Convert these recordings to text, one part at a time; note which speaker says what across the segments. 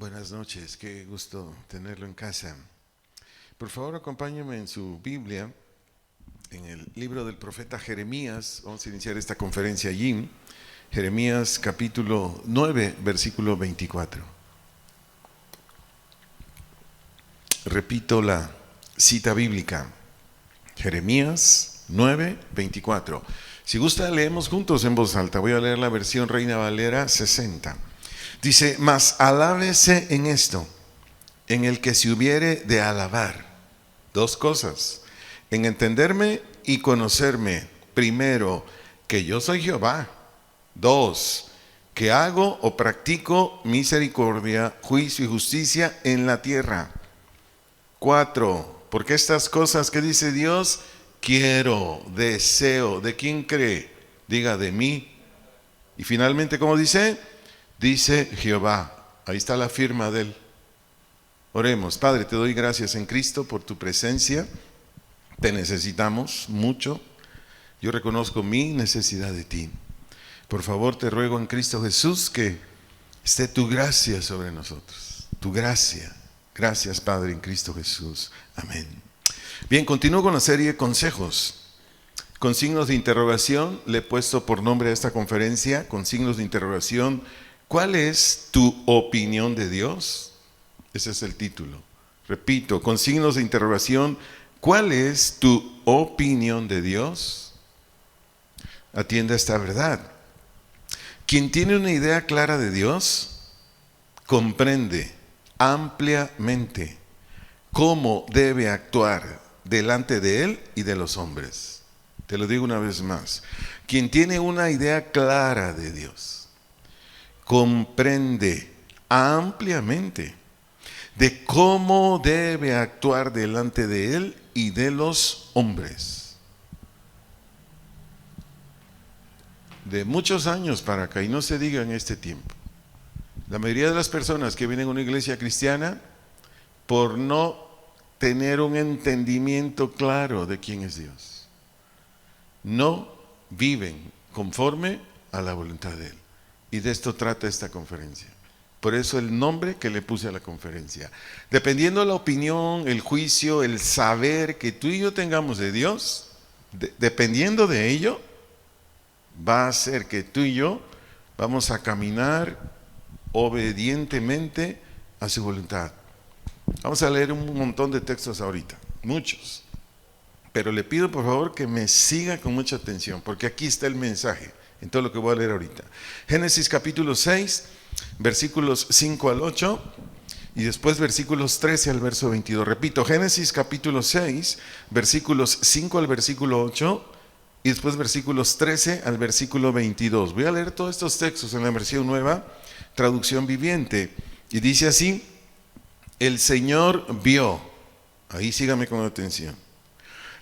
Speaker 1: Buenas noches, qué gusto tenerlo en casa. Por favor, acompáñenme en su Biblia, en el libro del profeta Jeremías. Vamos a iniciar esta conferencia allí. Jeremías capítulo 9, versículo 24. Repito la cita bíblica. Jeremías 9, 24. Si gusta, leemos juntos en voz alta. Voy a leer la versión Reina Valera 60. Dice: mas alábese en esto, en el que se hubiere de alabar. Dos cosas: en entenderme y conocerme. Primero, que yo soy Jehová. Dos, que hago o practico misericordia, juicio y justicia en la tierra. Cuatro, porque estas cosas que dice Dios, quiero, deseo. ¿De quién cree? Diga: de mí. Y finalmente, ¿cómo dice? Dice Jehová. Ahí está la firma de él. Oremos. Padre, te doy gracias en Cristo por tu presencia. Te necesitamos mucho. Yo reconozco mi necesidad de ti. Por favor, te ruego en Cristo Jesús que esté tu gracia sobre nosotros. Tu gracia. Gracias, Padre, en Cristo Jesús. Amén. Bien, continúo con la serie Consejos. Con signos de interrogación, le he puesto por nombre a esta conferencia, con signos de interrogación: ¿cuál es tu opinión de Dios? Ese es el título. Repito, con signos de interrogación: ¿cuál es tu opinión de Dios? Atienda esta verdad. Quien tiene una idea clara de Dios, comprende ampliamente cómo debe actuar delante de Él y de los hombres. Te lo digo una vez más. Quien tiene una idea clara de Dios, comprende ampliamente de cómo debe actuar delante de Él y de los hombres. De muchos años para acá, y no se diga en este tiempo, la mayoría de las personas que vienen a una iglesia cristiana, por no tener un entendimiento claro de quién es Dios, no viven conforme a la voluntad de Él. Y de esto trata esta conferencia. Por eso el nombre que le puse a la conferencia. Dependiendo de la opinión, el juicio, el saber que tú y yo tengamos de Dios, dependiendo de ello, va a hacer que tú y yo vamos a caminar obedientemente a su voluntad. Vamos a leer un montón de textos ahorita, muchos. Pero le pido por favor que me siga con mucha atención, porque aquí está el mensaje en todo lo que voy a leer ahorita. Génesis capítulo 6, versículos 5 al 8, y después versículos 13 al verso 22. Repito, Génesis capítulo 6, versículos 5 al versículo 8, y después versículos 13 al versículo 22. Voy a leer todos estos textos en la versión nueva, traducción viviente, y dice así: el Señor vio, ahí sígame con atención,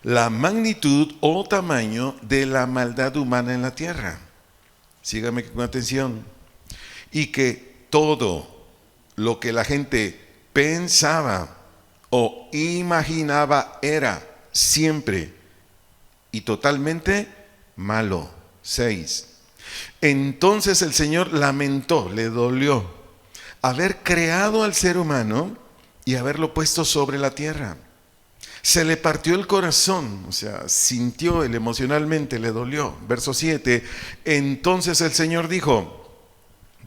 Speaker 1: la magnitud o tamaño de la maldad humana en la tierra. Sígame con atención. Y que todo lo que la gente pensaba o imaginaba era siempre y totalmente malo. 6. Entonces el Señor lamentó, le dolió haber creado al ser humano y haberlo puesto sobre la tierra. Se le partió el corazón, o sea, sintió él emocionalmente, le dolió. Verso 7, entonces el Señor dijo: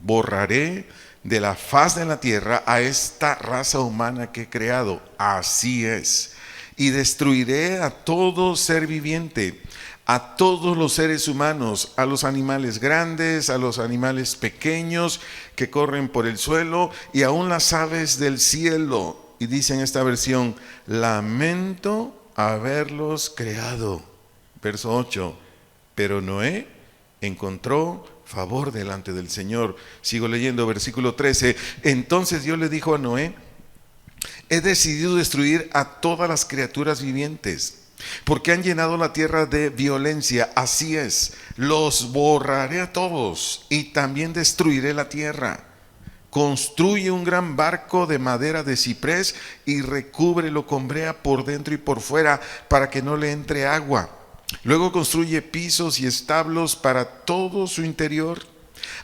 Speaker 1: borraré de la faz de la tierra a esta raza humana que he creado, así es, y destruiré a todo ser viviente, a todos los seres humanos, a los animales grandes, a los animales pequeños que corren por el suelo y aún las aves del cielo. Y dice en esta versión: lamento haberlos creado. Verso 8, pero Noé encontró favor delante del Señor. Sigo leyendo, versículo 13. Entonces Dios le dijo a Noé: he decidido destruir a todas las criaturas vivientes, porque han llenado la tierra de violencia. Así es, los borraré a todos y también destruiré la tierra. Construye un gran barco de madera de ciprés y recúbrelo con brea por dentro y por fuera para que no le entre agua. Luego construye pisos y establos para todo su interior.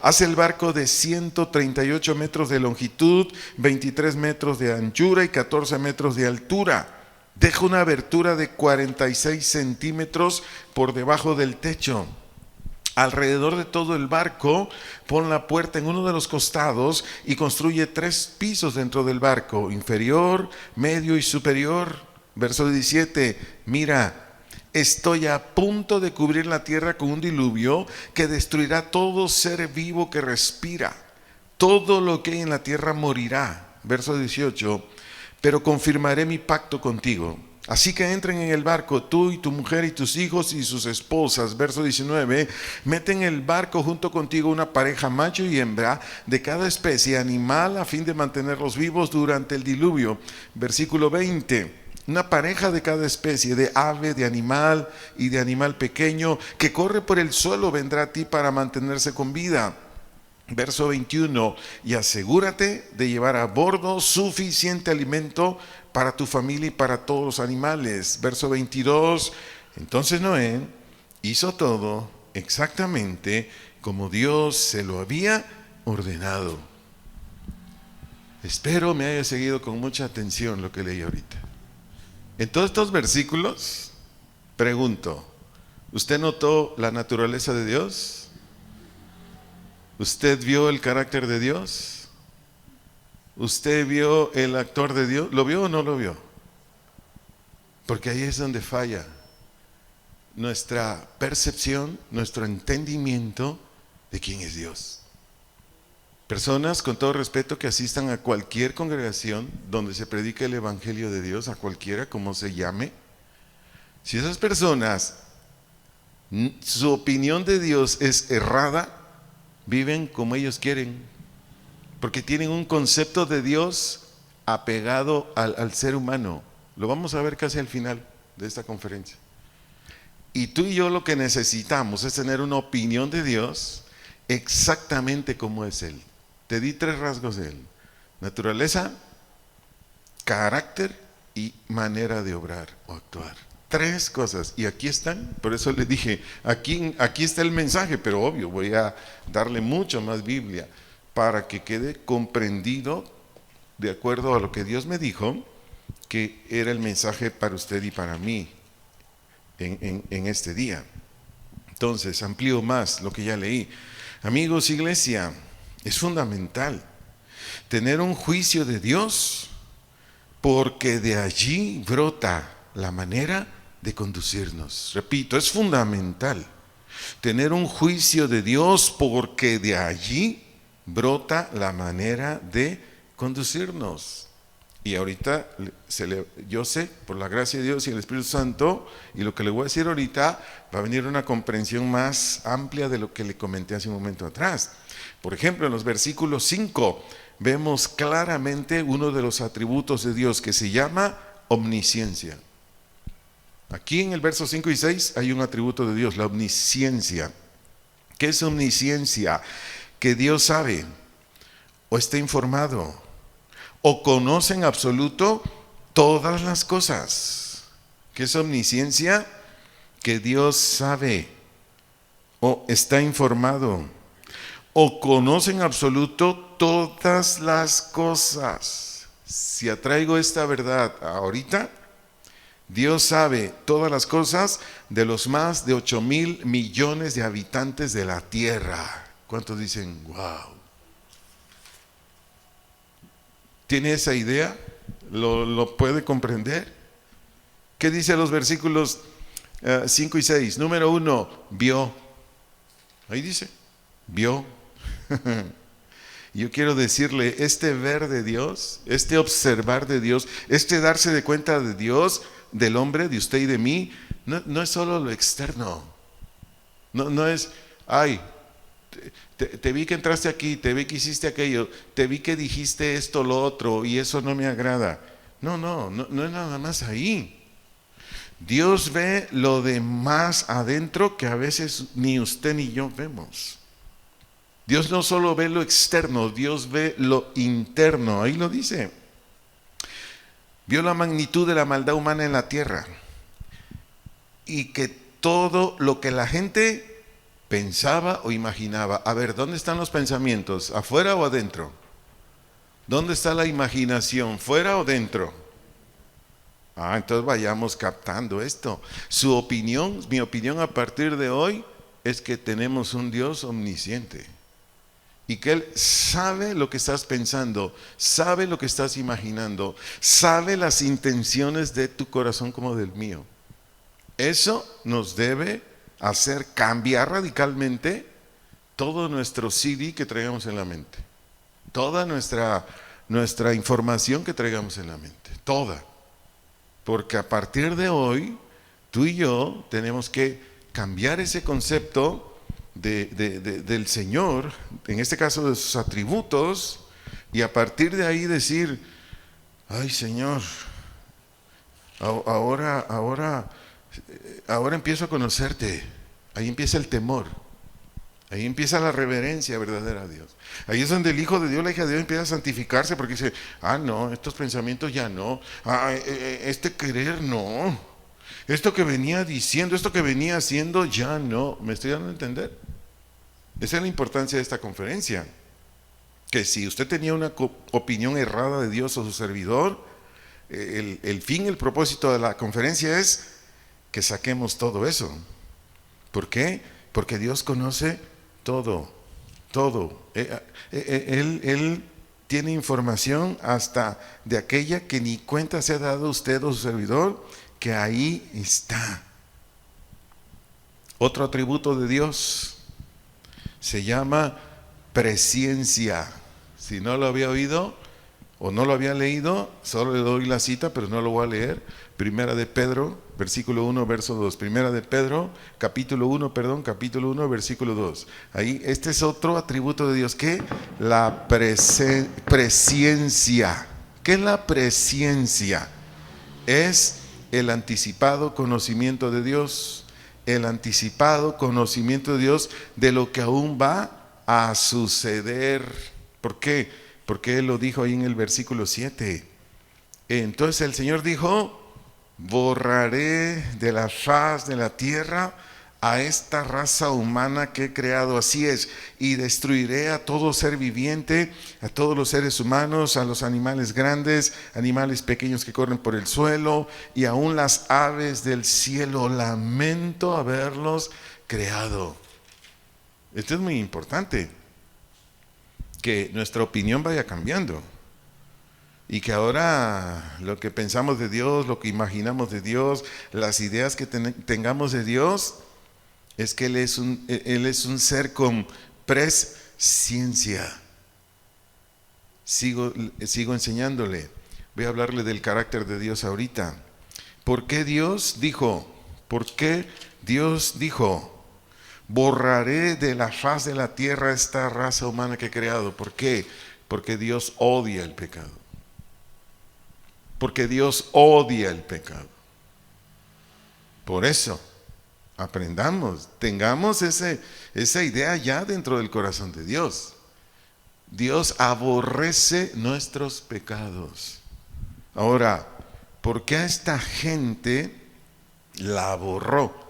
Speaker 1: Haz el barco de 138 metros de longitud, 23 metros de anchura y 14 metros de altura. Deja una abertura de 46 centímetros por debajo del techo. Alrededor de todo el barco, pon la puerta en uno de los costados y construye 3 pisos dentro del barco, inferior, medio y superior. Verso 17, mira, estoy a punto de cubrir la tierra con un diluvio que destruirá todo ser vivo que respira. Todo lo que hay en la tierra morirá. Verso 18, pero confirmaré mi pacto contigo. Así que entren en el barco, tú y tu mujer y tus hijos y sus esposas. Verso 19, mete en el barco junto contigo una pareja macho y hembra de cada especie animal a fin de mantenerlos vivos durante el diluvio. Versículo 20, una pareja de cada especie, de ave, de animal y de animal pequeño que corre por el suelo vendrá a ti para mantenerse con vida. Verso 21, y asegúrate de llevar a bordo suficiente alimento para tu familia y para todos los animales. Verso 22, entonces Noé hizo todo exactamente como Dios se lo había ordenado. Espero me haya seguido con mucha atención lo que leí ahorita. En todos estos versículos, pregunto, ¿usted notó la naturaleza de Dios? ¿Usted vio el carácter de Dios? ¿Usted vio el actor de Dios? ¿Lo vio o no lo vio? Porque ahí es donde falla nuestra percepción, nuestro entendimiento de quién es Dios. Personas, con todo respeto, que asistan a cualquier congregación donde se predique el Evangelio de Dios, a cualquiera, como se llame, si esas personas, su opinión de Dios es errada, viven como ellos quieren, porque tienen un concepto de Dios apegado al ser humano. Lo vamos a ver casi al final de esta conferencia. Y tú y yo lo que necesitamos es tener una opinión de Dios exactamente como es Él. Te di 3 rasgos de Él: naturaleza, carácter y manera de obrar o actuar. 3 cosas, y aquí están. Por eso le dije, aquí está el mensaje, pero obvio, voy a darle mucho más Biblia para que quede comprendido de acuerdo a lo que Dios me dijo que era el mensaje para usted y para mí en este día. Entonces, amplío más lo que ya leí. Amigos, iglesia, es fundamental tener un juicio de Dios, porque de allí brota la manera de conducirnos. Repito, es fundamental tener un juicio de Dios, porque de allí brota la manera de conducirnos. Y ahorita yo sé, por la gracia de Dios y el Espíritu Santo, y lo que le voy a decir ahorita, va a venir una comprensión más amplia de lo que le comenté hace un momento atrás. Por ejemplo, en los versículos 5 vemos claramente uno de los atributos de Dios que se llama omnisciencia. Aquí en el verso 5 y 6 hay un atributo de Dios, la omnisciencia. ¿Qué es omnisciencia? Que Dios sabe, o está informado, o conoce en absoluto todas las cosas. ¿Qué es omnisciencia? Que Dios sabe, o está informado, o conoce en absoluto todas las cosas. Si atraigo esta verdad ahorita, Dios sabe todas las cosas de los más de 8,000 millones de habitantes de la tierra. ¿Cuántos dicen, wow? ¿Tiene esa idea? ¿Lo puede comprender? ¿Qué dice los versículos 5 y 6? Número 1, vio. Ahí dice, vio. Yo quiero decirle, este ver de Dios, este observar de Dios, este darse de cuenta de Dios, del hombre, de usted y de mí, no es solo lo externo. No es, ay, te vi que entraste aquí, te vi que hiciste aquello, te vi que dijiste esto, lo otro, y eso no me agrada. No es nada más ahí. Dios ve lo de más adentro que a veces ni usted ni yo vemos. Dios no solo ve lo externo, Dios ve lo interno. Ahí lo dice. Vio la magnitud de la maldad humana en la tierra, y que todo lo que la gente pensaba o imaginaba. A ver, ¿dónde están los pensamientos? ¿Afuera o adentro? ¿Dónde está la imaginación? ¿Fuera o dentro? Entonces vayamos captando esto. Su opinión, mi opinión a partir de hoy es que tenemos un Dios omnisciente y que Él sabe lo que estás pensando, sabe lo que estás imaginando, sabe las intenciones de tu corazón como del mío. Eso nos debe hacer cambiar radicalmente todo nuestro CD que traigamos en la mente, toda nuestra información que traigamos en la mente, toda. Porque a partir de hoy, tú y yo tenemos que cambiar ese concepto del Señor, en este caso de sus atributos, y a partir de ahí decir, ay Señor, ahora empiezo a conocerte. Ahí empieza el temor. Ahí empieza la reverencia verdadera a Dios. Ahí es donde el Hijo de Dios, la hija de Dios empieza a santificarse porque dice, no, estos pensamientos ya no, este querer no, esto que venía diciendo, esto que venía haciendo ya no. ¿Me estoy dando a entender? Esa es la importancia de esta conferencia. Que si usted tenía una opinión errada de Dios o su servidor, el fin, el propósito de la conferencia es que saquemos todo eso. ¿Por qué? Porque Dios conoce todo. Él tiene información hasta de aquella que ni cuenta se ha dado usted o su servidor, que ahí está. Otro atributo de Dios se llama presciencia. Si no lo había oído o no lo había leído, solo le doy la cita, pero no lo voy a leer. Primera de Pedro, versículo 1, verso 2. Primera de Pedro, capítulo 1, versículo 2. Ahí, este es otro atributo de Dios, que la presciencia. ¿Qué es la presciencia? Es el anticipado conocimiento de Dios, el anticipado conocimiento de Dios de lo que aún va a suceder. ¿Por qué? Porque Él lo dijo ahí en el versículo 7. Entonces el Señor dijo, borraré de la faz de la tierra a esta raza humana que he creado, así es, y destruiré a todo ser viviente, a todos los seres humanos, a los animales grandes, animales pequeños que corren por el suelo, y aún las aves del cielo. Lamento haberlos creado. Esto es muy importante, que nuestra opinión vaya cambiando. Y que ahora lo que pensamos de Dios, lo que imaginamos de Dios, las ideas que tengamos de Dios, es que Él es un ser con presciencia. Sigo enseñándole. Voy a hablarle del carácter de Dios ahorita. ¿Por qué Dios dijo? Borraré de la faz de la tierra esta raza humana que he creado. ¿Por qué? Porque Dios odia el pecado. Porque Dios odia el pecado. Por eso, aprendamos, tengamos esa idea ya dentro del corazón de Dios. Dios aborrece nuestros pecados. Ahora, ¿por qué a esta gente la borró?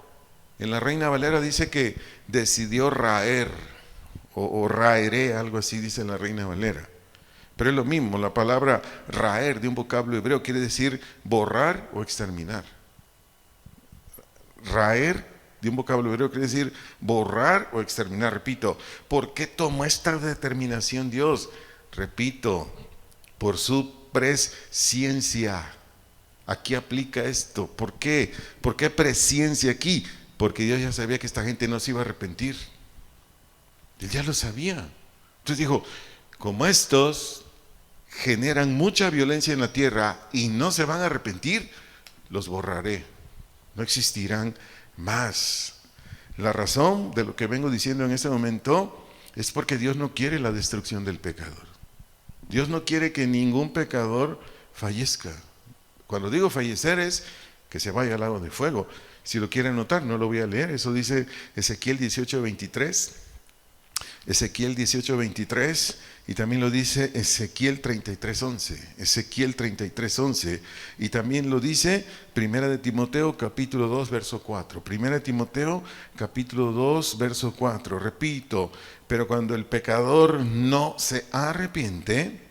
Speaker 1: En la Reina Valera dice que decidió raer, o raeré, algo así dice la Reina Valera. Pero es lo mismo, la palabra raer de un vocablo hebreo quiere decir borrar o exterminar. Raer de un vocablo hebreo quiere decir borrar o exterminar. Repito, ¿por qué tomó esta determinación Dios? Repito, por su presciencia. Aquí aplica esto. ¿Por qué? ¿Por qué presciencia aquí? Porque Dios ya sabía que esta gente no se iba a arrepentir. Él ya lo sabía. Entonces dijo, como estos generan mucha violencia en la tierra y no se van a arrepentir, los borraré, no existirán más. La razón de lo que vengo diciendo en este momento es porque Dios no quiere la destrucción del pecador. Dios no quiere que ningún pecador fallezca. Cuando digo fallecer es que se vaya al lago de fuego. Si lo quieren notar, no lo voy a leer, eso dice Ezequiel 18:23. Ezequiel 18:23, y también lo dice Ezequiel 33:11. Ezequiel 33:11, y también lo dice Primera de Timoteo capítulo 2 verso 4. Primera de Timoteo capítulo 2 verso 4. Repito, pero cuando el pecador no se arrepiente,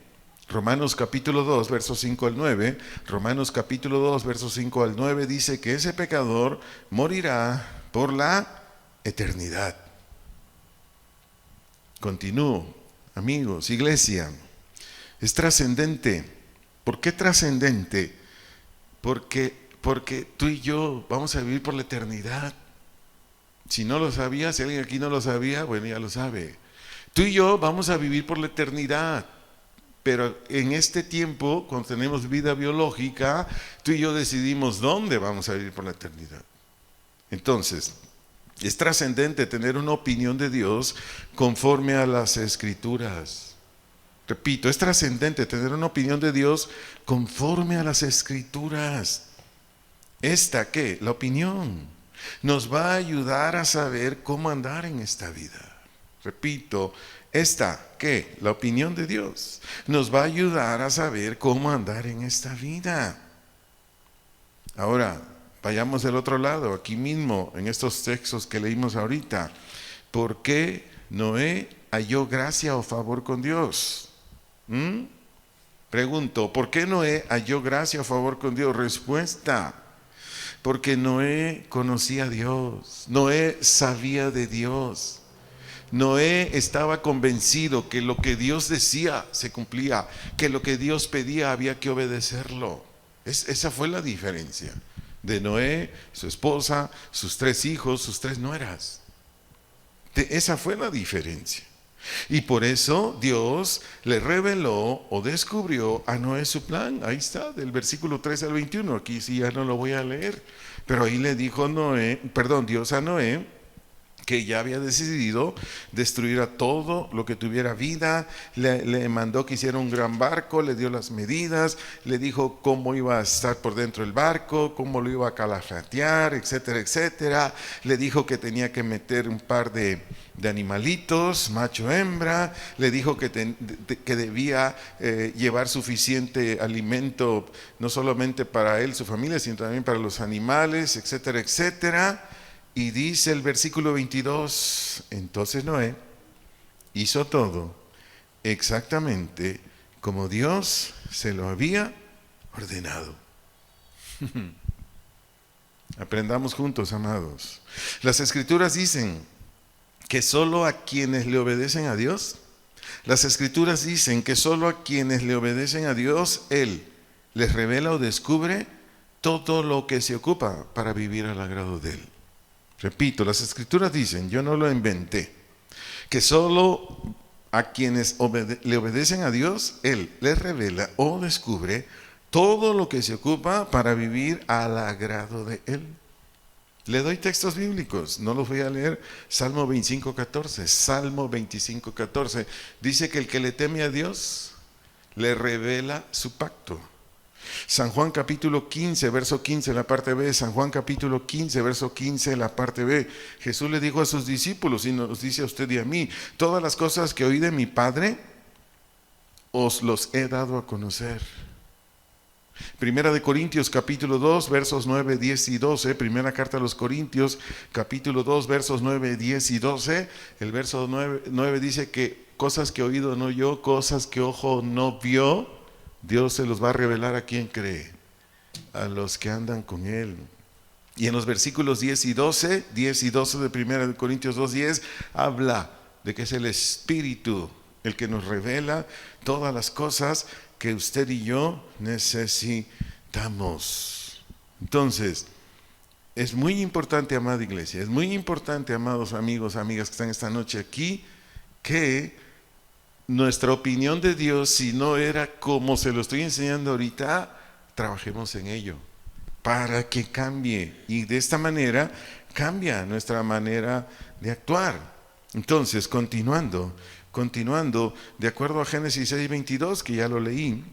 Speaker 1: Romanos capítulo 2 versos 5 al 9, Romanos capítulo 2 versos 5 al 9 dice que ese pecador morirá por la eternidad. Continúo, amigos, iglesia, es trascendente. ¿Por qué trascendente? Porque tú y yo vamos a vivir por la eternidad. Si no lo sabía, si alguien aquí no lo sabía, bueno, ya lo sabe. Tú y yo vamos a vivir por la eternidad. Pero en este tiempo, cuando tenemos vida biológica, tú y yo decidimos dónde vamos a vivir por la eternidad. Entonces, es trascendente tener una opinión de Dios conforme a las Escrituras. Repito, es trascendente tener una opinión de Dios conforme a las Escrituras. ¿Esta qué? La opinión nos va a ayudar a saber cómo andar en esta vida. Repito, esta, ¿qué? La opinión de Dios nos va a ayudar a saber cómo andar en esta vida. Ahora, vayamos del otro lado, aquí mismo, en estos textos que leímos ahorita. ¿Por qué Noé halló gracia o favor con Dios? Pregunto, ¿por qué Noé halló gracia o favor con Dios? Respuesta, porque Noé conocía a Dios, Noé sabía de Dios. Noé estaba convencido que lo que Dios decía se cumplía, que lo que Dios pedía había que obedecerlo. Esa fue la diferencia de Noé, su esposa, sus 3 hijos, sus 3 nueras. Esa fue la diferencia. Y por eso Dios le reveló o descubrió a Noé su plan. Ahí está, del versículo 13 al 21. Aquí sí ya no lo voy a leer. Pero ahí le dijo Dios a Noé, que ya había decidido destruir a todo lo que tuviera vida. Le mandó que hiciera un gran barco, le dio las medidas, le dijo cómo iba a estar por dentro del barco, cómo lo iba a calafatear, etcétera, etcétera. Le dijo que tenía que meter un par de animalitos, macho, hembra. Le dijo que debía llevar suficiente alimento, no solamente para él, su familia, sino también para los animales, etcétera, etcétera. Y dice el versículo 22, entonces Noé hizo todo exactamente como Dios se lo había ordenado. Aprendamos juntos, amados. Las Escrituras dicen que solo a quienes le obedecen a Dios, las Escrituras dicen que solo a quienes le obedecen a Dios, Él les revela o descubre todo lo que se ocupa para vivir al agrado de Él. Repito, las Escrituras dicen, yo no lo inventé, que solo a quienes le obedecen a Dios, Él les revela o descubre todo lo que se ocupa para vivir al agrado de Él. Le doy textos bíblicos, no los voy a leer. Salmo 25:14, Salmo 25:14, dice que el que le teme a Dios, le revela su pacto. San Juan capítulo 15, verso 15, la parte B. San Juan capítulo 15, verso 15, la parte B. Jesús le dijo a sus discípulos, y nos dice a usted y a mí, todas las cosas que oí de mi Padre, os los he dado a conocer. Primera de Corintios capítulo 2, versos 9, 10 y 12. Primera carta a los Corintios capítulo 2, versos 9, 10 y 12. El verso 9 dice que cosas que oído no oyó, cosas que ojo no vio, Dios se los va a revelar a quien cree, a los que andan con Él. Y en los versículos 10 y 12 de 1 Corintios 2:10, habla de que es el Espíritu el que nos revela todas las cosas que usted y yo necesitamos. Entonces, es muy importante, amada iglesia, es muy importante, amados amigos, amigas que están esta noche aquí, que nuestra opinión de Dios, si no era como se lo estoy enseñando ahorita, trabajemos en ello para que cambie, y de esta manera cambia nuestra manera de actuar. Entonces, continuando, de acuerdo a Génesis 6:22, que ya lo leí,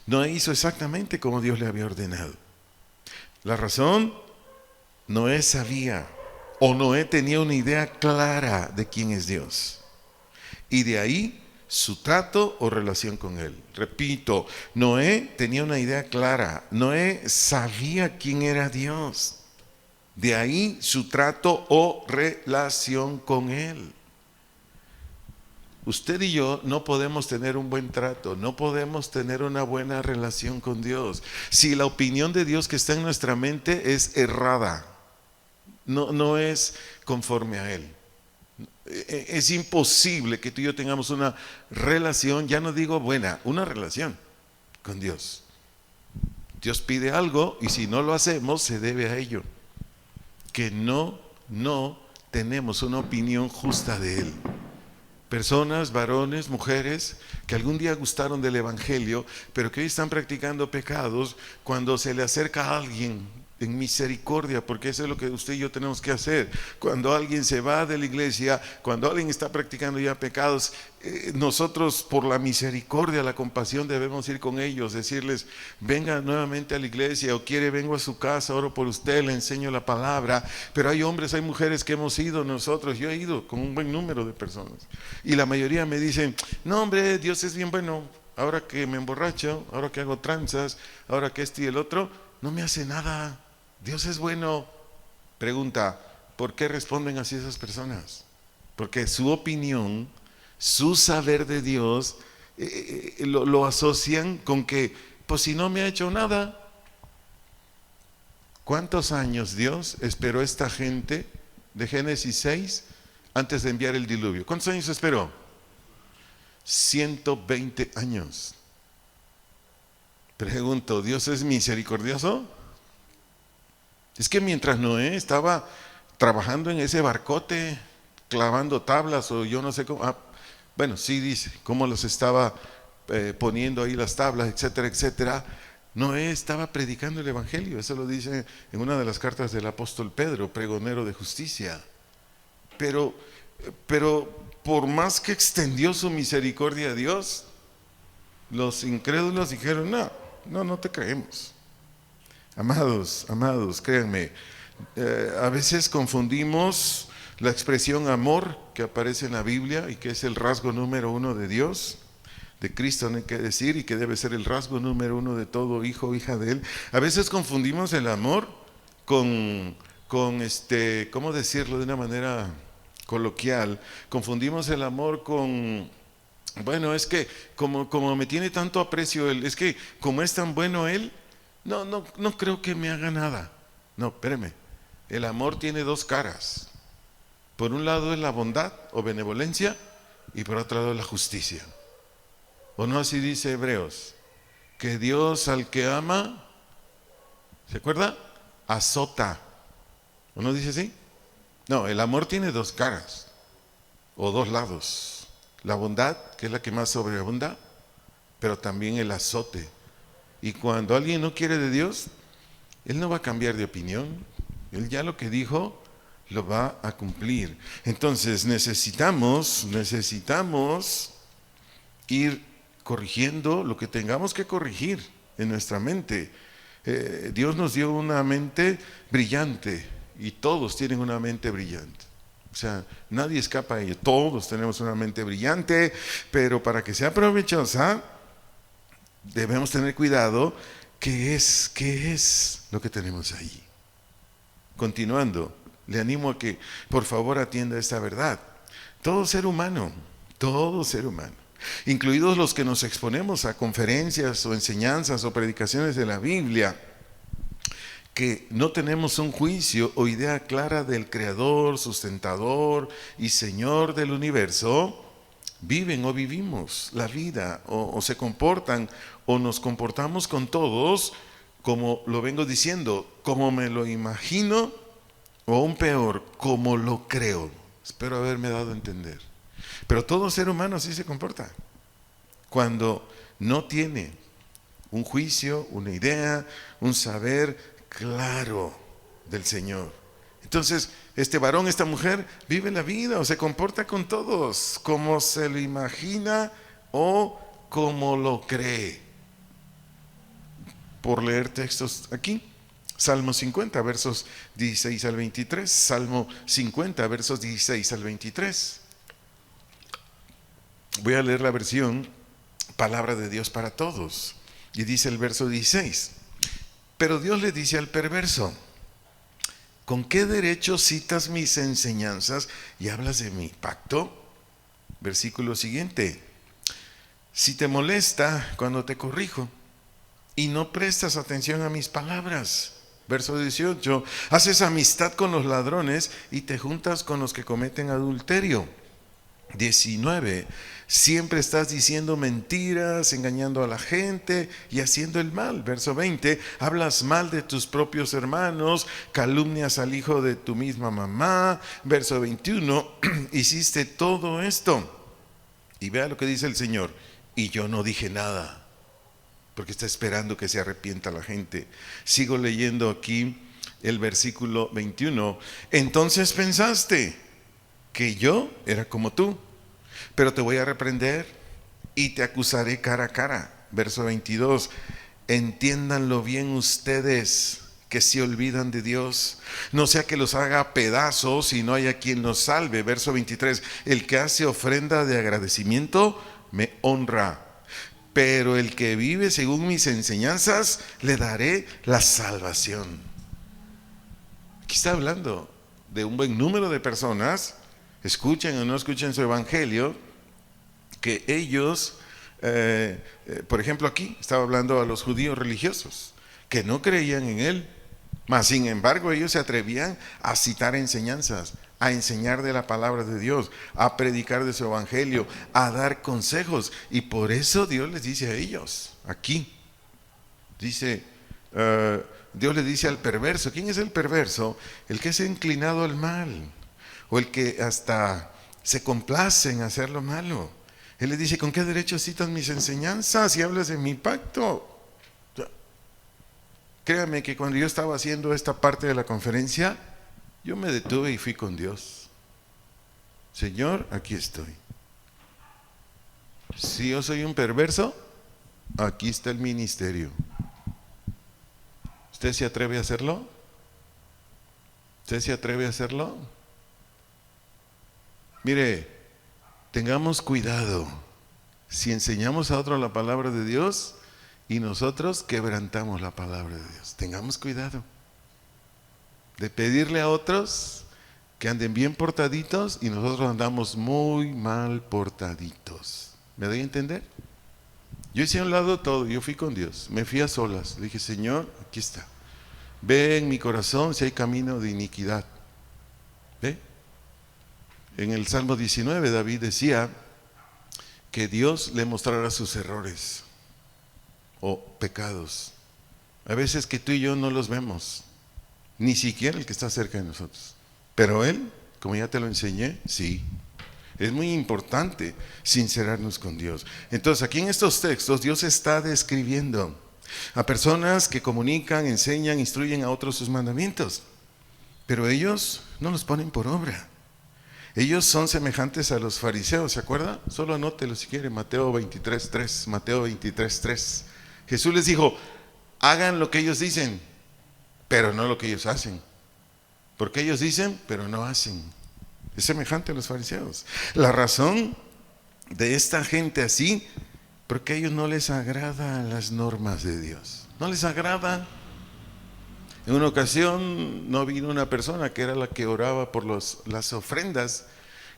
Speaker 1: Noé hizo exactamente como Dios le había ordenado. La razón, Noé sabía o Noé tenía una idea clara de quién es Dios. Y de ahí su trato o relación con Él. Repito, Noé tenía una idea clara. Noé sabía quién era Dios. De ahí su trato o relación con Él. Usted y yo no podemos tener un buen trato, no podemos tener una buena relación con Dios si la opinión de Dios que está en nuestra mente es errada, no es conforme a Él. Es imposible que tú y yo tengamos una relación, ya no digo buena, una relación con Dios. Dios pide algo y si no lo hacemos se debe a ello, que no tenemos una opinión justa de Él. Personas, varones, mujeres, que algún día gustaron del Evangelio, pero que hoy están practicando pecados cuando se le acerca a alguien en misericordia, porque eso es lo que usted y yo tenemos que hacer. Cuando alguien se va de la iglesia, cuando alguien está practicando ya pecados, nosotros por la misericordia, la compasión debemos ir con ellos, decirles, venga nuevamente a la iglesia, o quiere, vengo a su casa, oro por usted, le enseño la palabra. Pero hay hombres, hay mujeres que hemos ido nosotros, yo he ido con un buen número de personas, y la mayoría me dicen, no hombre, Dios es bien bueno, ahora que me emborracho, ahora que hago tranzas, ahora que esto y el otro, no me hace nada. Dios es bueno. Pregunta, ¿por qué responden así esas personas? Porque su opinión, su saber de Dios, lo asocian con que, pues si no me ha hecho nada. ¿Cuántos años Dios esperó a esta gente de Génesis 6 antes de enviar el diluvio? ¿Cuántos años esperó? 120 años. Pregunto, ¿Dios es misericordioso? Es que mientras Noé estaba trabajando en ese barcote, clavando tablas o yo no sé cómo, bueno, sí dice, cómo los estaba poniendo ahí las tablas, etcétera, etcétera, Noé estaba predicando el Evangelio. Eso lo dice en una de las cartas del apóstol Pedro, pregonero de justicia. Pero por más que extendió su misericordia a Dios, los incrédulos dijeron, no te creemos. Amados, créanme, a veces confundimos la expresión amor que aparece en la Biblia y que es el rasgo número uno de Dios, de Cristo, no hay que decir, y que debe ser el rasgo número uno de todo hijo o hija de Él. A veces confundimos el amor con ¿cómo decirlo de una manera coloquial? Confundimos el amor con, bueno, es que como me tiene tanto aprecio Él, es que como es tan bueno Él, no creo que me haga nada. No, espéreme. El amor tiene dos caras. Por un lado es la bondad o benevolencia y por otro lado es la justicia. ¿O no así dice Hebreos? Que Dios al que ama, ¿se acuerda? Azota. ¿O no dice así? No, el amor tiene dos caras o dos lados. La bondad, que es la que más sobreabunda, pero también el azote. Y cuando alguien no quiere de Dios, Él no va a cambiar de opinión. Él ya lo que dijo, lo va a cumplir. Entonces necesitamos ir corrigiendo lo que tengamos que corregir en nuestra mente. Dios nos dio una mente brillante y todos tienen una mente brillante. O sea, nadie escapa a ello. Todos tenemos una mente brillante, pero para que sea provechosa, debemos tener cuidado. ¿Qué es lo que tenemos ahí? Continuando, le animo a que por favor atienda esta verdad. Todo ser humano, incluidos los que nos exponemos a conferencias o enseñanzas o predicaciones de la Biblia, que no tenemos un juicio o idea clara del Creador, sustentador y Señor del universo, viven o vivimos la vida o se comportan o nos comportamos con todos como lo vengo diciendo, como me lo imagino o aún peor, como lo creo. Espero haberme dado a entender. Pero todo ser humano así se comporta. Cuando no tiene un juicio, una idea, un saber claro del Señor. Entonces, este varón, esta mujer, vive la vida o se comporta con todos como se lo imagina o como lo cree. Por leer textos aquí, Salmo 50, versos 16 al 23. Salmo 50, versos 16 al 23. Voy a leer la versión Palabra de Dios para Todos. Y dice el verso 16. Pero Dios le dice al perverso: ¿con qué derecho citas mis enseñanzas y hablas de mi pacto? Versículo siguiente. Si te molesta cuando te corrijo y no prestas atención a mis palabras. Verso 18. Haces amistad con los ladrones y te juntas con los que cometen adulterio. 19. Siempre estás diciendo mentiras, engañando a la gente y haciendo el mal. Verso 20. Hablas mal de tus propios hermanos, calumnias al hijo de tu misma mamá. Verso 21. Hiciste todo esto. Y vea lo que dice el Señor. Y yo no dije nada, porque está esperando que se arrepienta la gente. Sigo leyendo aquí el versículo 21. Entonces pensaste que yo era como tú, pero te voy a reprender y te acusaré cara a cara. Verso 22. Entiéndanlo bien ustedes que se olvidan de Dios, no sea que los haga pedazos y no haya quien los salve. Verso 23. El que hace ofrenda de agradecimiento me honra, pero el que vive según mis enseñanzas le daré la salvación. Aquí está hablando de un buen número de personas, escuchen o no escuchen su evangelio, que ellos, por ejemplo aquí, estaba hablando a los judíos religiosos, que no creían en él, mas sin embargo ellos se atrevían a citar enseñanzas, a enseñar de la palabra de Dios, a predicar de su evangelio, a dar consejos. Y por eso Dios les dice a ellos, aquí, dice, Dios le dice al perverso. ¿Quién es el perverso? El que se ha inclinado al mal, o el que hasta se complace en hacer lo malo. Él le dice: ¿con qué derecho citas mis enseñanzas y hablas de mi pacto? Créame que cuando yo estaba haciendo esta parte de la conferencia, yo me detuve y fui con Dios. Señor, aquí estoy. Si yo soy un perverso, aquí está el ministerio. ¿Usted se atreve a hacerlo? ¿Usted se atreve a hacerlo? Mire, tengamos cuidado. Si enseñamos a otro la palabra de Dios y nosotros quebrantamos la palabra de Dios, tengamos cuidado de pedirle a otros que anden bien portaditos y nosotros andamos muy mal portaditos. ¿Me doy a entender? Yo hice a un lado todo, yo fui con Dios, me fui a solas, le dije: Señor, aquí está, ve en mi corazón si hay camino de iniquidad. ¿Ve? En el Salmo 19 David decía que Dios le mostrará sus errores o pecados. A veces que tú y yo no los vemos, ni siquiera el que está cerca de nosotros, pero Él, como ya te lo enseñé, sí. Es muy importante sincerarnos con Dios. Entonces aquí en estos textos Dios está describiendo a personas que comunican, enseñan, instruyen a otros sus mandamientos, pero ellos no los ponen por obra. Ellos son semejantes a los fariseos, ¿se acuerda? Solo anótelo si quiere, Mateo 23:3. Mateo 23:3. Jesús les dijo: hagan lo que ellos dicen, pero no lo que ellos hacen. Porque ellos dicen, pero no hacen. Es semejante a los fariseos. La razón de esta gente así, porque a ellos no les agradan las normas de Dios. No les agrada. En una ocasión no vino una persona que era la que oraba por las ofrendas.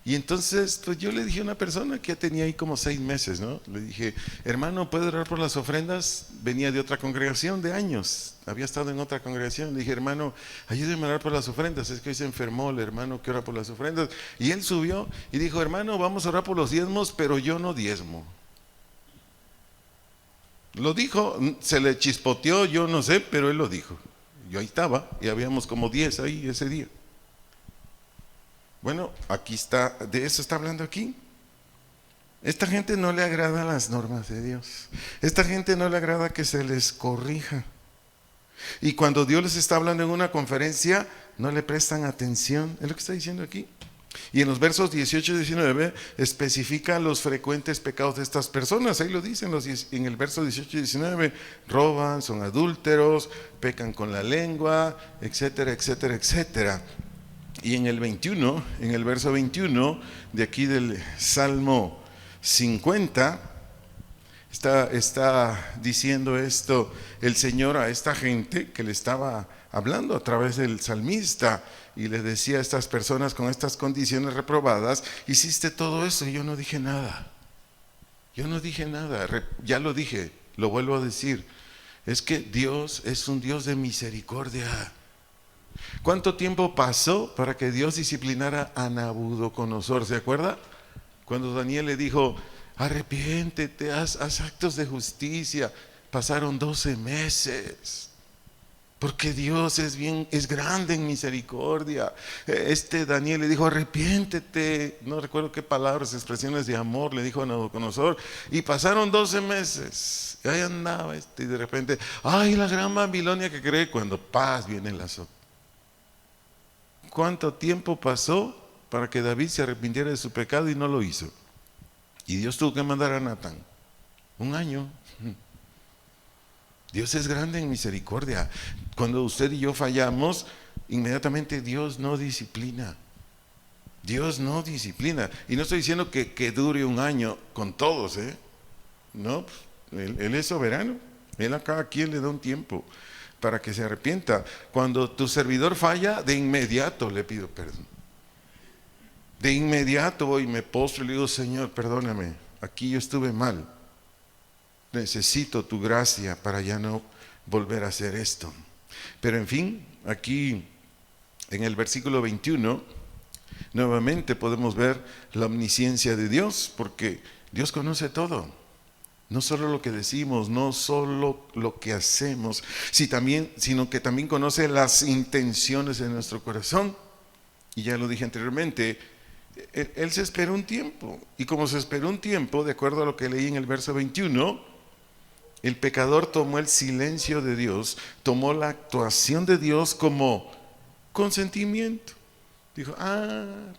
Speaker 1: Y entonces pues yo le dije a una persona que ya tenía ahí como 6 meses, ¿no? Le dije: hermano, ¿puede orar por las ofrendas? Venía de otra congregación de años, había estado en otra congregación. Le dije: hermano, ayúdeme a orar por las ofrendas, es que hoy se enfermó el hermano que ora por las ofrendas. Y él subió y dijo: hermano, vamos a orar por los diezmos, pero yo no diezmo. Lo dijo, se le chispoteó, yo no sé, pero él lo dijo. Yo ahí estaba y habíamos como 10 ahí ese día. Bueno, aquí está, de eso está hablando aquí. Esta gente no le agrada las normas de Dios. Esta gente no le agrada que se les corrija. Y cuando Dios les está hablando en una conferencia, no le prestan atención. Es lo que está diciendo aquí. Y en los versos 18 y 19 especifica los frecuentes pecados de estas personas. Ahí lo dicen en el verso 18 y 19. Roban, son adúlteros, pecan con la lengua, etcétera, etcétera, etcétera. Y en el 21, en el verso 21 de aquí del Salmo 50, está diciendo esto el Señor a esta gente que le estaba hablando a través del salmista, y le decía a estas personas con estas condiciones reprobadas: hiciste todo eso y yo no dije nada. Yo no dije nada, ya lo dije, lo vuelvo a decir. Es que Dios es un Dios de misericordia. ¿Cuánto tiempo pasó para que Dios disciplinara a Nabucodonosor? ¿Se acuerda? Cuando Daniel le dijo: arrepiéntete, haz actos de justicia. Pasaron 12 meses. Porque Dios es grande en misericordia. Daniel le dijo: arrepiéntete. No recuerdo qué palabras, expresiones de amor le dijo a Nabucodonosor. Y pasaron 12 meses. Y ahí andaba y de repente, ¡ay, la gran Babilonia que cree! Cuando paz viene el azote. ¿Cuánto tiempo pasó para que David se arrepintiera de su pecado y no lo hizo? Y Dios tuvo que mandar a Natán. 1 año. Dios es grande en misericordia. Cuando usted y yo fallamos, inmediatamente Dios no disciplina. Dios no disciplina. Y no estoy diciendo que dure 1 año con todos, No, él es soberano. Él a cada quien le da un tiempo para que se arrepienta. Cuando tu servidor falla, de inmediato le pido perdón. De inmediato voy y me postro y le digo: Señor, perdóname, aquí yo estuve mal. Necesito tu gracia para ya no volver a hacer esto. Pero en fin, aquí en el versículo 21, nuevamente podemos ver la omnisciencia de Dios, porque Dios conoce todo. No solo lo que decimos, no solo lo que hacemos, sino que también conoce las intenciones de nuestro corazón. Y ya lo dije anteriormente, Él se esperó un tiempo. Y como se esperó un tiempo, de acuerdo a lo que leí en el verso 21, el pecador tomó el silencio de Dios, tomó la actuación de Dios como consentimiento. Dijo: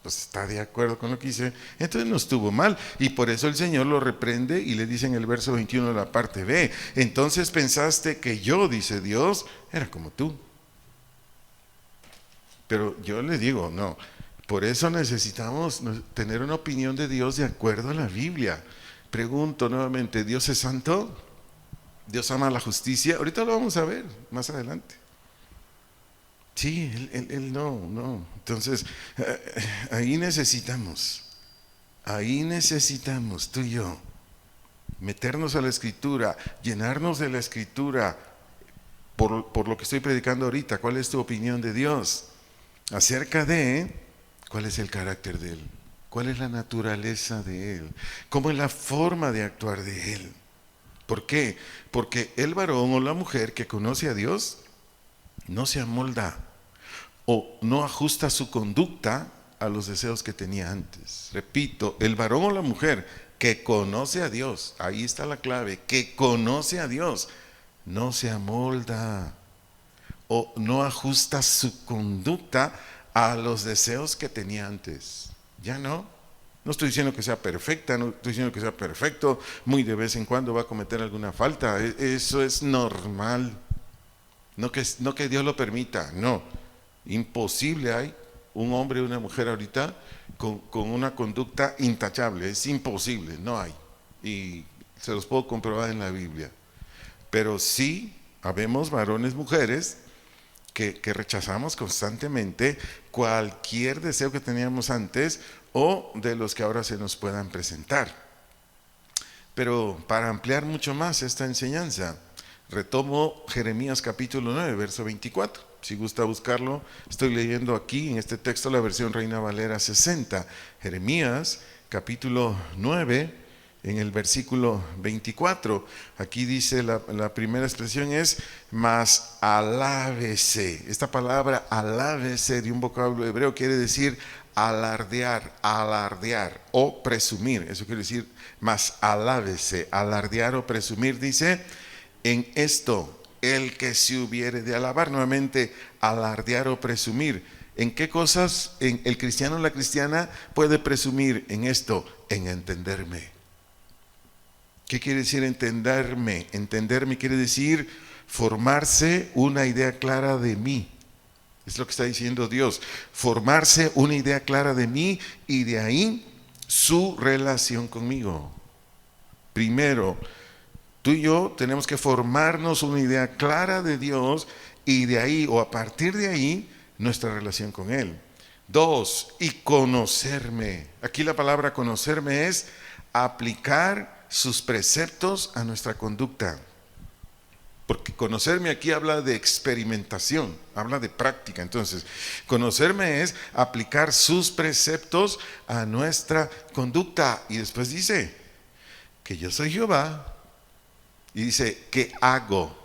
Speaker 1: pues está de acuerdo con lo que hice. Entonces no estuvo mal. Y por eso el Señor lo reprende y le dice en el verso 21 de la parte B: entonces pensaste que yo, dice Dios, era como tú. Pero yo le digo, no. Por eso necesitamos tener una opinión de Dios de acuerdo a la Biblia. Pregunto nuevamente: ¿Dios es santo? ¿Dios ama la justicia? Ahorita lo vamos a ver más adelante. Sí, él no. Entonces, ahí necesitamos, tú y yo, meternos a la Escritura, llenarnos de la Escritura, por lo que estoy predicando ahorita. ¿Cuál es tu opinión de Dios? Acerca de cuál es el carácter de Él, cuál es la naturaleza de Él, cómo es la forma de actuar de Él. ¿Por qué? Porque el varón o la mujer que conoce a Dios no se amolda o no ajusta su conducta a los deseos que tenía antes. Repito, el varón o la mujer que conoce a Dios, ahí está la clave, que conoce a Dios, no se amolda o no ajusta su conducta a los deseos que tenía antes. Ya no. No estoy diciendo que sea perfecta, no estoy diciendo que sea perfecto, muy de vez en cuando va a cometer alguna falta, eso es normal. No que Dios lo permita, no. Imposible hay un hombre y una mujer ahorita con una conducta intachable, es imposible, no hay. Y se los puedo comprobar en la Biblia. Pero sí, habemos varones, mujeres, que rechazamos constantemente cualquier deseo que teníamos antes o de los que ahora se nos puedan presentar. Pero para ampliar mucho más esta enseñanza, retomo Jeremías capítulo 9, verso 24. Si gusta buscarlo, estoy leyendo aquí en este texto la versión Reina Valera 60. Jeremías capítulo 9, en el versículo 24. Aquí dice la primera expresión es: mas alábese. Esta palabra alábese, de un vocablo hebreo, quiere decir alardear o presumir. Eso quiere decir mas alábese, alardear o presumir. Dice: en esto el que se hubiere de alabar. Nuevamente, alardear o presumir. ¿En qué cosas el cristiano o la cristiana puede presumir en esto? En entenderme. ¿Qué quiere decir entenderme? Entenderme quiere decir formarse una idea clara de mí. Es lo que está diciendo Dios. Formarse una idea clara de mí y de ahí su relación conmigo. Primero, tú y yo tenemos que formarnos una idea clara de Dios y de ahí o a partir de ahí nuestra relación con Él. 2, y conocerme. Aquí la palabra conocerme es aplicar sus preceptos a nuestra conducta. Porque conocerme aquí habla de experimentación, habla de práctica. Entonces, conocerme es aplicar sus preceptos a nuestra conducta. Y después dice que yo soy Jehová. Y dice que hago,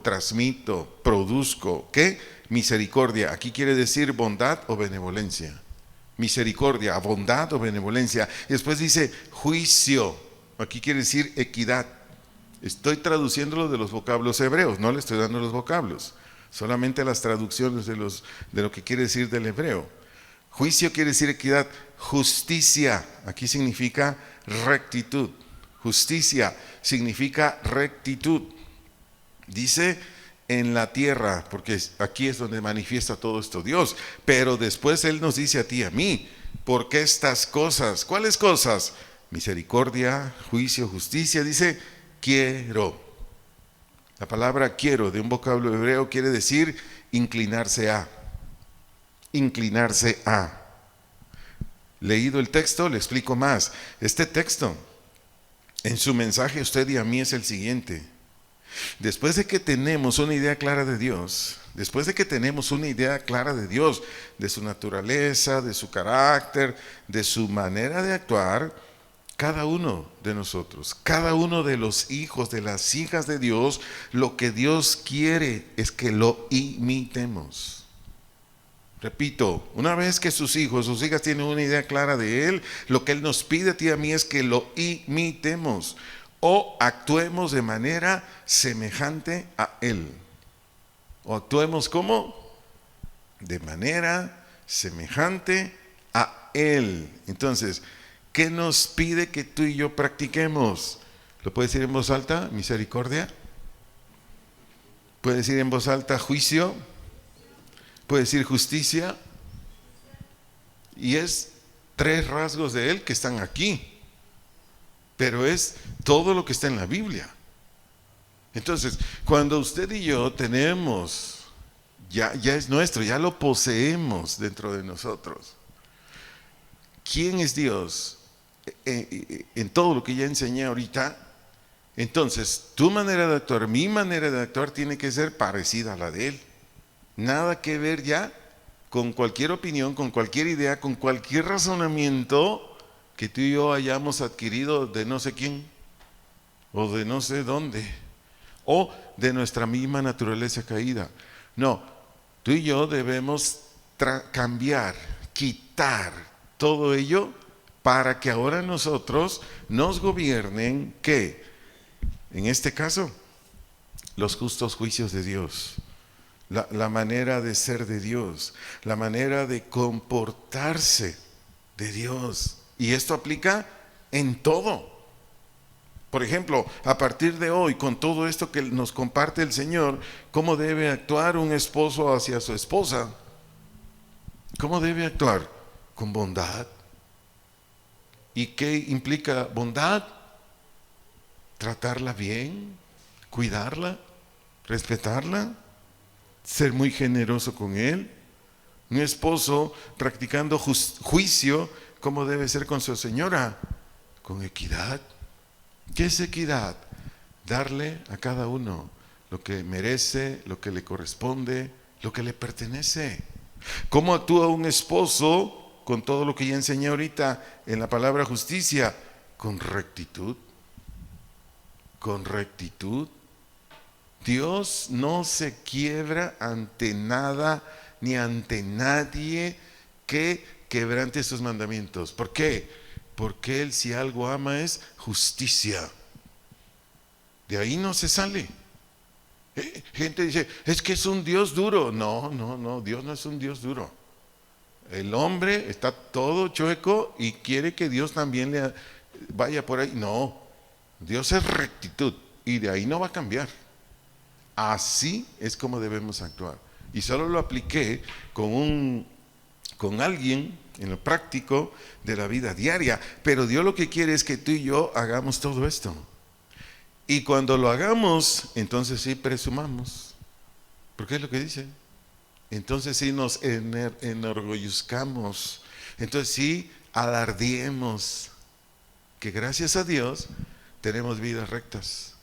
Speaker 1: transmito, produzco. ¿Qué? Misericordia. Aquí quiere decir bondad o benevolencia. Misericordia, bondad o benevolencia. Y después dice juicio. Aquí quiere decir equidad. Estoy traduciéndolo de los vocablos hebreos, no le estoy dando los vocablos, solamente las traducciones de lo que quiere decir del hebreo. Juicio quiere decir equidad. Justicia, aquí significa rectitud. Justicia significa rectitud. Dice en la tierra, porque aquí es donde manifiesta todo esto Dios, pero después Él nos dice a ti y a mí, ¿por qué estas cosas? ¿Cuáles cosas? Misericordia, juicio, justicia. Dice quiero. La palabra quiero de un vocablo hebreo quiere decir inclinarse a. Inclinarse a. Leído el texto, le explico más. Este texto, en su mensaje a usted y a mí es el siguiente. Después de que tenemos una idea clara de Dios, de su naturaleza, de su carácter, de su manera de actuar, cada uno de nosotros, cada uno de los hijos, de las hijas de Dios, lo que Dios quiere es que lo imitemos. Repito, una vez que sus hijos, sus hijas tienen una idea clara de Él, lo que Él nos pide a ti y a mí es que lo imitemos o actuemos de manera semejante a Él. O actuemos ¿cómo? De manera semejante a Él. Entonces, ¿qué nos pide que tú y yo practiquemos? ¿Lo puede decir en voz alta? Misericordia. ¿Puede decir en voz alta juicio? ¿Puede decir justicia? Y es 3 rasgos de Él que están aquí. Pero es todo lo que está en la Biblia. Entonces, cuando usted y yo tenemos, ya es nuestro, ya lo poseemos dentro de nosotros. ¿Quién es Dios? En todo lo que ya enseñé ahorita, entonces tu manera de actuar, mi manera de actuar tiene que ser parecida a la de Él. Nada que ver ya con cualquier opinión, con cualquier idea, con cualquier razonamiento que tú y yo hayamos adquirido de no sé quién, o de no sé dónde, o de nuestra misma naturaleza caída. No, tú y yo debemos cambiar, quitar todo ello para que ahora nosotros nos gobiernen, ¿qué? En este caso, los justos juicios de Dios, la manera de ser de Dios, la manera de comportarse de Dios. Y esto aplica en todo. Por ejemplo, a partir de hoy, con todo esto que nos comparte el Señor, ¿cómo debe actuar un esposo hacia su esposa? ¿Cómo debe actuar? Con bondad. ¿Y qué implica bondad? Tratarla bien, cuidarla, respetarla, ser muy generoso con él. Un esposo practicando juicio, ¿cómo debe ser con su señora? Con equidad. ¿Qué es equidad? Darle a cada uno lo que merece, lo que le corresponde, lo que le pertenece. ¿Cómo actúa un esposo con todo lo que ya enseñé ahorita en la palabra justicia? Con rectitud. Con rectitud. Dios no se quiebra ante nada ni ante nadie que quebrante sus mandamientos. ¿Por qué? Porque Él, si algo ama, es justicia. De ahí no se sale. Gente dice, es que es un Dios duro. No, no, no, Dios no es un Dios duro. El hombre está todo chueco y quiere que Dios también le vaya por ahí. No, Dios es rectitud y de ahí no va a cambiar. Así es como debemos actuar. Y solo lo apliqué con alguien en lo práctico de la vida diaria. Pero Dios lo que quiere es que tú y yo hagamos todo esto. Y cuando lo hagamos, entonces sí presumamos. Porque es lo que dice. Entonces sí nos enorgullezcamos. Entonces sí alardeemos que gracias a Dios tenemos vidas rectas.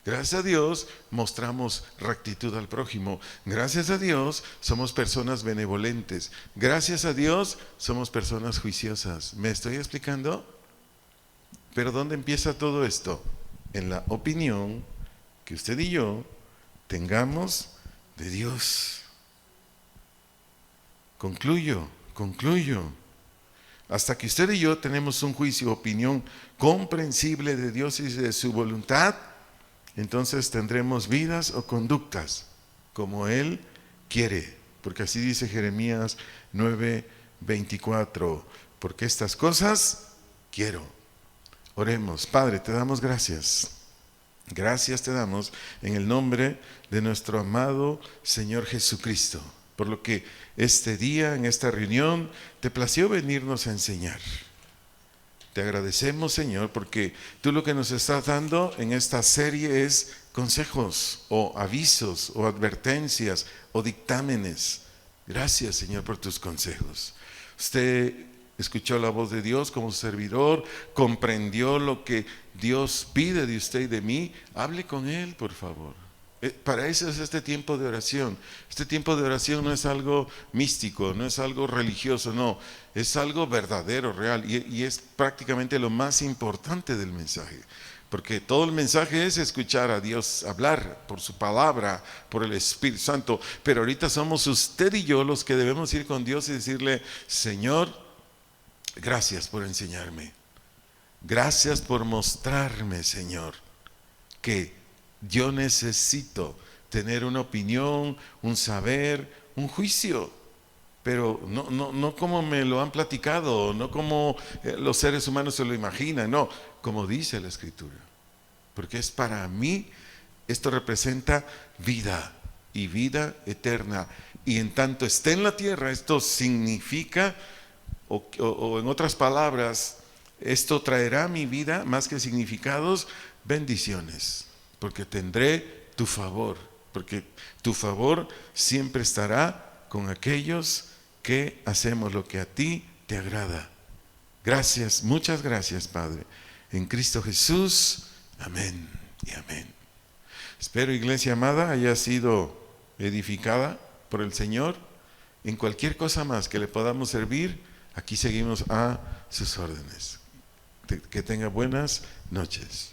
Speaker 1: Gracias a Dios mostramos rectitud al prójimo. Gracias a Dios somos personas benevolentes. Gracias a Dios somos personas juiciosas. ¿Me estoy explicando? Pero ¿dónde empieza todo esto? En la opinión que usted y yo tengamos de Dios. Concluyo. Hasta que usted y yo tenemos un juicio, opinión comprensible de Dios y de su voluntad, entonces tendremos vidas o conductas como Él quiere. Porque así dice Jeremías 9:24. Porque estas cosas quiero. Oremos. Padre, te damos gracias. Gracias te damos en el nombre de nuestro amado Señor Jesucristo, por lo que este día, en esta reunión, te plació venirnos a enseñar. Te agradecemos, Señor, porque tú lo que nos estás dando en esta serie es consejos o avisos o advertencias o dictámenes. Gracias, Señor, por tus consejos. Usted escuchó la voz de Dios como servidor, comprendió lo que Dios pide de usted y de mí. Hable con Él, por favor. Para eso es este tiempo de oración. Este tiempo de oración no es algo místico, no es algo religioso, no. Es algo verdadero, real. Y es prácticamente lo más importante del mensaje. Porque todo el mensaje es escuchar a Dios hablar por su palabra, por el Espíritu Santo. Pero ahorita somos usted y yo los que debemos ir con Dios y decirle, Señor, gracias por enseñarme. Gracias por mostrarme, Señor, que yo necesito tener una opinión, un saber, un juicio, pero no como me lo han platicado, no como los seres humanos se lo imaginan, no, como dice la Escritura, porque es para mí, esto representa vida y vida eterna, y en tanto esté en la tierra, esto significa, o en otras palabras, esto traerá a mi vida, más que significados, bendiciones. Porque tendré tu favor, porque tu favor siempre estará con aquellos que hacemos lo que a ti te agrada. Gracias, muchas gracias, Padre. En Cristo Jesús, amén y amén. Espero, iglesia amada, haya sido edificada por el Señor. En cualquier cosa más que le podamos servir, aquí seguimos a sus órdenes. Que tenga buenas noches.